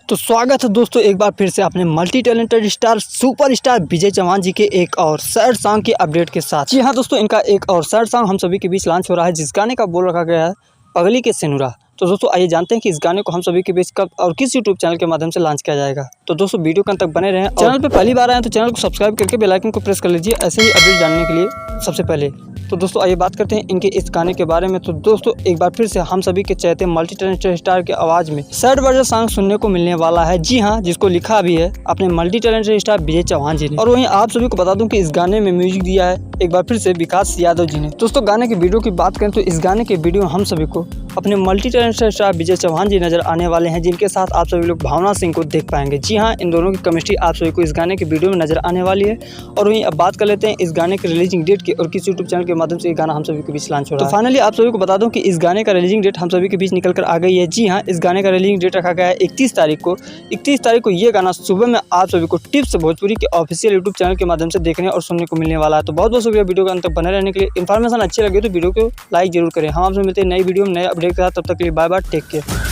तो स्वागत है दोस्तों एक बार फिर से अपने multi talented star super star Vijay Chauhan ji के एक और सैड सॉन्ग की अपडेट के साथ। जी हाँ दोस्तों, इनका एक और सैड सॉन्ग हम सभी के बीच लॉन्च हो रहा है, जिस गाने का बोल रखा गया है पगली के सिनुरा। तो दोस्तों आइए जानते हैं कि इस गाने को हम सभी के बीच कब और किस यूट्यूब चैनल के माध्यम से लॉन्च किया जाएगा। तो दोस्तों वीडियो के अंत तक बने रहें। चैनल पे पहली बार आए तो चैनल को सब्सक्राइब करके बेल आइकन को प्रेस कर लीजिए ऐसे ही अपडेट जानने के लिए सबसे पहले। तो दोस्तों आइए बात करते हैं इनके इस गाने के बारे में। तो दोस्तों एक बार फिर से हम सभी के चहते मल्टी टैलेंटेड स्टार के आवाज़ में सैड वर्जन सॉन्ग सुनने को मिलने वाला है। जी हाँ, जिसको लिखा भी है अपने multi talented star Vijay Chauhan जी ने। और वहीं आप सभी को बता दूं कि इस गाने में म्यूजिक दिया है एक बार फिर से विकास यादव जी ने। दोस्तों गाने की वीडियो की बात करें तो इस गाने के वीडियो हम सभी को अपने multi talented star Vijay Chauhan जी नजर आने वाले हैं, जिनके साथ आप सभी लोग भावना सिंह को देख पाएंगे। जी हाँ, इन दोनों की केमिस्ट्री आप सभी को इस गाने के वीडियो में नजर आने वाली है। और वहीं अब बात कर लेते हैं इस गाने के रिलीजिंग डेट की और किस यूट्यूब चैनल के माध्यम से ये गाना हम सभी के बीच लॉन्च हो रहा है। तो फाइनली आप सभी को बता दूं कि इस गाने का रिलीजिंग डेट हम सभी के बीच निकल कर आ गई है। जी हाँ, इस गाने का रिलीजिंग डेट रखा गया है 31 तारीख को। 31 तारीख को ये गाना सुबह में आप सभी को टिप्स भोजपुरी के ऑफिशियल यूट्यूब चैनल के माध्यम से देखने और सुनने को मिलने वाला है। तो बहुत बहुत शुक्रिया वीडियो के अंत तक बने रहने के लिए। इन्फॉर्मेशन अच्छी लगी तो वीडियो को लाइक जरूर करें। हम आपसे मिलते हैं नई वीडियो में नए अपडेट के साथ। तब तक के लिए बाय बाय, टेक केयर।